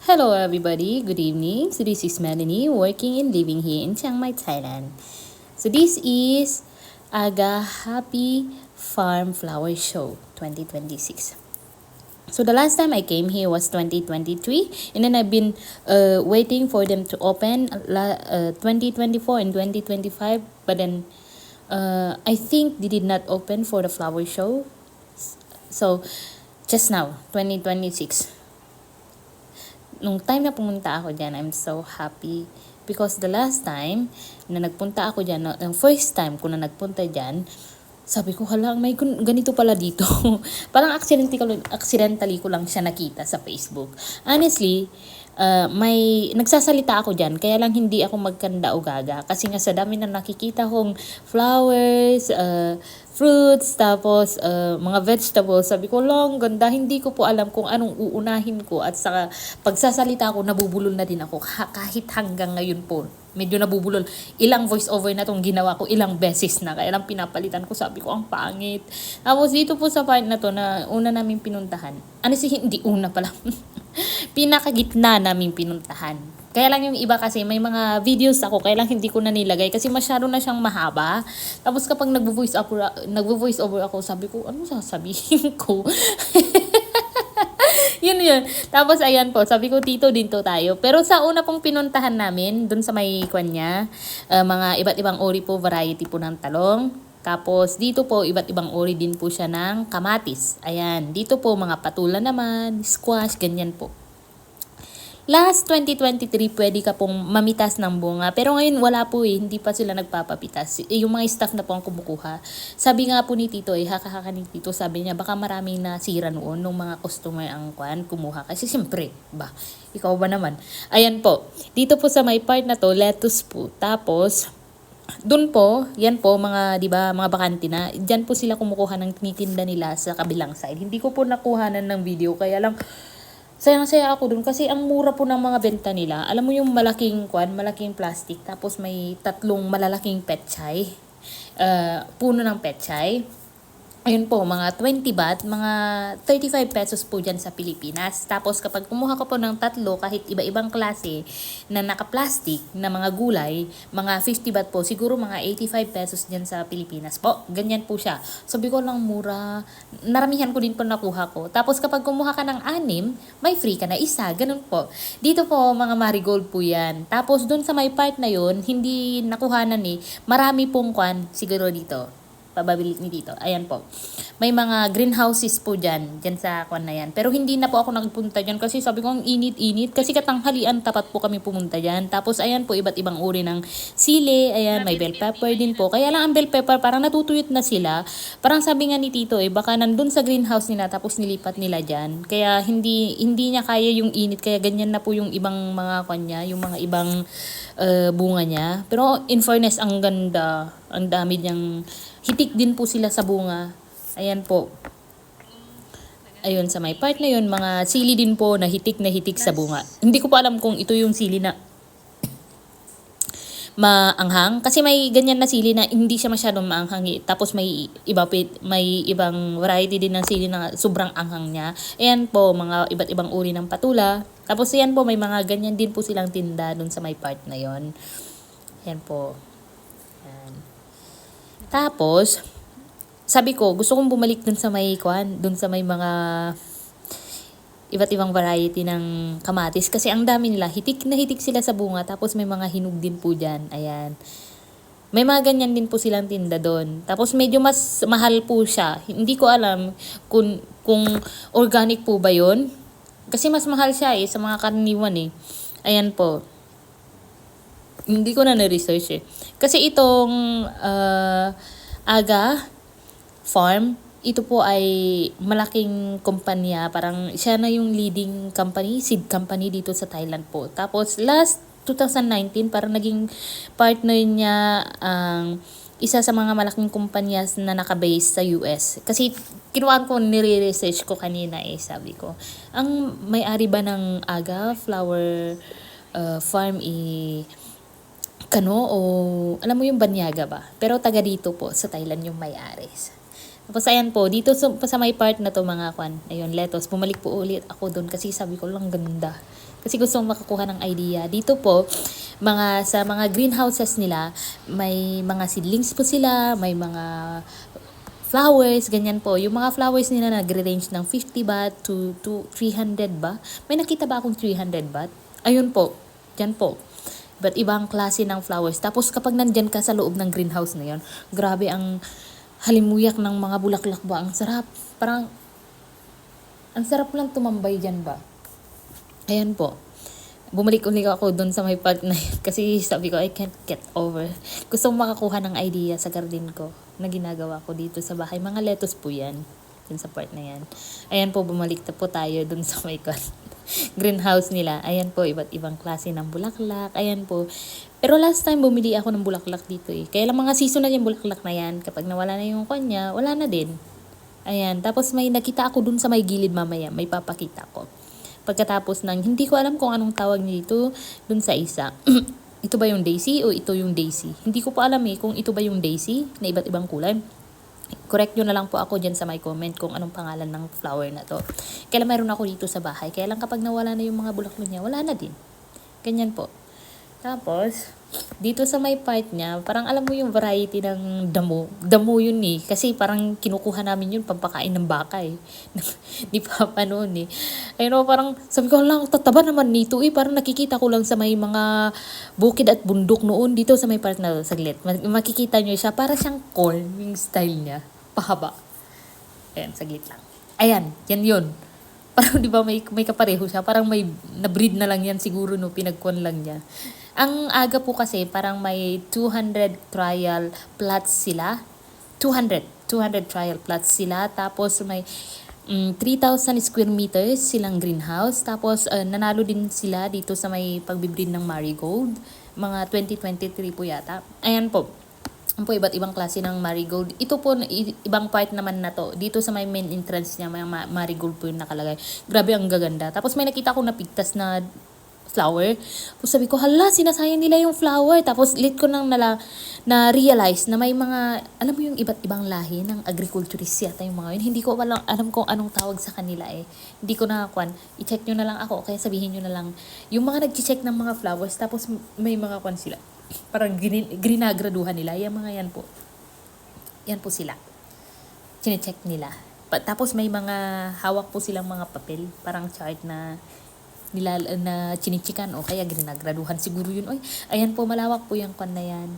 Hello everybody, good evening. So this is Melanie working and living here in Chiang Mai, Thailand. So this is Aga Happy Farm Flower Show 2026. So the last time I came here was 2023 and then I've been waiting for them to open 2024 and 2025, but then I think they did not open for the flower show. So just now, 2026. Nung time na pumunta ako dyan, I'm so happy. Because the last time na nagpunta ako dyan, ang first time ko na nagpunta dyan, sabi ko, hala, may ganito pala dito. Parang accidentally ko lang siya nakita sa Facebook. Honestly, may nagsasalita ako dyan, kaya lang hindi ako magkanda o gaga. Kasi nga sa dami na nakikita kong flowers, fruits, tapos mga vegetables, sabi ko, lang, ganda, hindi ko po alam kung anong uunahin ko. At saka pagsasalita ko, nabubulol na din ako. Kahit hanggang ngayon po, medyo nabubulol. Ilang voice over na tong ginawa ko, ilang beses na. Kaya lang pinapalitan ko, sabi ko, ang pangit. Tapos dito po sa part na to, na una namin pinuntahan. Hindi una pala. Pinakagitna namin pinuntahan. Kaya lang yung iba kasi may mga videos ako, kaya lang hindi ko na nilagay kasi masyado na siyang mahaba. Tapos kapag nagvo-voice over ako, sabi ko, ano sasabihin ko? yun. Tapos ayan po, sabi ko dito tayo. Pero sa una pong pinuntahan namin, dun sa may kanya, mga iba't ibang uri po, variety po ng talong. Tapos dito po, iba't ibang uri din po siya ng kamatis. Ayan, dito po mga patula naman, squash, ganyan po. Last 2023, pwede ka pong mamitas ng bunga. Pero ngayon wala po hindi pa sila nagpapapitas. Yung mga staff na po ang kumukuha. Sabi nga po ni Tito, haka-haka ni Tito, sabi niya, baka maraming nasira noon nung mga customer ang kumuha. Kasi siyempre, ikaw ba naman? Ayan po, dito po sa may part na to, lettuce po. Tapos, doon po, yan po, mga, di ba, mga bakante na, dyan po sila kumukuha ng tinitinda nila sa kabilang side. Hindi ko po nakuhanan ng video, kaya lang, sayang-saya ako dun kasi ang mura po ng mga benta nila. Alam mo yung malaking plastic, tapos may tatlong malalaking petchay, puno ng petchay. Ayun po, mga 20 baht, mga 35 pesos po dyan sa Pilipinas. Tapos kapag kumuha ka po ng tatlo, kahit iba-ibang klase na naka-plastic na mga gulay, mga 50 baht po, siguro mga 85 pesos dyan sa Pilipinas po. Ganyan po siya. Sabi ko lang, mura. Naramihan ko din po nakuha ko. Tapos kapag kumuha ka ng 6, may free ka na isa. Ganun po. Dito po, mga marigold po yan. Tapos dun sa may part na yun, hindi nakuhanan marami pong siguro dito. Pababilik ni dito. Ayan po. May mga greenhouses po dyan sa na yan. Pero hindi na po ako nagpunta dyan kasi sabi ko, ang init-init. Kasi katanghalian, tapat po kami pumunta dyan. Tapos ayan po, iba't ibang uri ng sili. Ayan, may bell pepper din po. Kaya lang ang bell pepper, parang natutuyot na sila. Parang sabi nga ni Tito, baka nandun sa greenhouse nila tapos nilipat nila dyan. Kaya hindi niya kaya yung init. Kaya ganyan na po yung ibang mga yung mga ibang bunga niya. Pero in fairness, ang ganda. Ang dami niyang hitik din po sila sa bunga. Ayan po. Ayun, sa may part na yun, mga sili din po na hitik sa bunga. Hindi ko pa alam kung ito yung sili na maanghang. Kasi may ganyan na sili na hindi siya masyadong maanghang. Tapos may ibang variety din ng sili na sobrang anghang niya. Ayan po, mga iba't ibang uri ng patula. Tapos ayan po, may mga ganyan din po silang tinda dun sa may part na yon. Ayan po. Ayan. Tapos, sabi ko, gusto kong bumalik dun sa may mga iba't ibang variety ng kamatis. Kasi ang dami nila, hitik sila sa bunga. Tapos may mga hinog din po dyan. Ayan. May mga ganyan din po silang tinda doon. Tapos medyo mas mahal po siya. Hindi ko alam kung organic po ba yun. Kasi mas mahal siya sa mga karaniwan Ayan po. Hindi ko na na-research Kasi itong Aga Farm, ito po ay malaking kumpanya. Parang siya na yung leading company, seed company dito sa Thailand po. Tapos last 2019, parang naging partner niya ang isa sa mga malaking kumpanyas na nakabase sa US. Kasi kinuhaan ko, nire-research ko kanina sabi ko, ang may-ari ba ng Aga Flower Farm Kano o alam mo yung Banyaga ba? Pero taga dito po sa Thailand yung may-ari. Tapos ayan po, dito sa may part na to mga kwan, ayun, lettuce, bumalik po ulit ako doon kasi sabi ko lang ganda. Kasi gusto kong makakuha ng idea. Dito po, sa mga greenhouses nila, may mga seedlings po sila, may mga flowers, ganyan po. Yung mga flowers nila nagre-range ng 50 baht to 300 ba? May nakita ba akong 300 baht? Ayun po, dyan po. But ibang klase ng flowers. Tapos kapag nandyan ka sa loob ng greenhouse na yun, grabe ang halimuyak ng mga bulaklak ba. Ang sarap. Parang, ang sarap lang tumambay dyan ba. Ayan po. Bumalik ulit ako dun sa may part na yun kasi sabi ko I can't get over. Gusto kong makakuha ng idea sa garden ko na ginagawa ko dito sa bahay. Mga lettuce po yan. Dun sa part na yan. Ayan po, bumalik na po tayo dun sa may greenhouse nila. Ayan po, iba't ibang klase ng bulaklak. Ayan po. Pero last time bumili ako ng bulaklak dito eh. Kaya lang mga season na yung bulaklak na yan. Kapag nawala na yung kanya, wala na din. Ayan. Tapos may nakita ako dun sa may gilid mamaya. May papakita ko. Pagkatapos ng, hindi ko alam kung anong tawag niya dito dun sa isa. Ito ba yung daisy o ito yung daisy? Hindi ko pa alam eh kung ito ba yung daisy na iba't ibang kulay. Correct nyo na lang po ako dyan sa my comment kung anong pangalan ng flower na to. Kaya meron ako dito sa bahay. Kaya lang kapag nawala na yung mga bulaklak niya, wala na din. Ganyan po. Tapos, dito sa may part niya, parang alam mo yung variety ng damo. Damo yun eh. Kasi parang kinukuha namin yun pampakain ng baka eh. Di pa pa noon eh. Ayun o, parang sabi ko lang, tataba naman nito eh. Parang nakikita ko lang sa may mga bukid at bundok noon. Dito sa may part na saglit. Makikita nyo siya. Para siyang corn yung style niya. Pahaba. Ayan, saglit lang. Ayan, yan yun. Parang di ba may kapareho siya. Parang may na-breed na lang yan siguro no. Pinagkuhan lang niya. Ang aga po kasi parang may 200 trial plots sila. 200 trial plots sila. Tapos may 3,000 square meters silang greenhouse. Tapos nanalo din sila dito sa may pagbibreed ng marigold. Mga 2023 po yata. Ayan po. Ang po iba't ibang klase ng marigold. Ito po, ibang part naman na to. Dito sa may main entrance niya, may marigold po yung nakalagay. Grabe, ang gaganda. Tapos may nakita ko na pigtas na flower. Tapos sabi ko, hala, sinasayang nila yung flower. Tapos late ko nang na-realize na may mga, alam mo yung iba't ibang lahi ng agriculturist yata yung mga yun. Hindi ko alam kung anong tawag sa kanila eh. Hindi ko nakakuan. I-check nyo na lang ako. Kaya sabihin nyo na lang. Yung mga nag-check ng mga flowers, tapos may mga kuan sila. Parang grinagraduhan nila. Yung mga yan po. Yan po sila. Chine-check nila. Tapos may mga hawak po silang mga papel. Parang chart na chinichikan o kaya grinagraduhan siguro yun. Oy, ayan po, malawak po yung kwan na yan.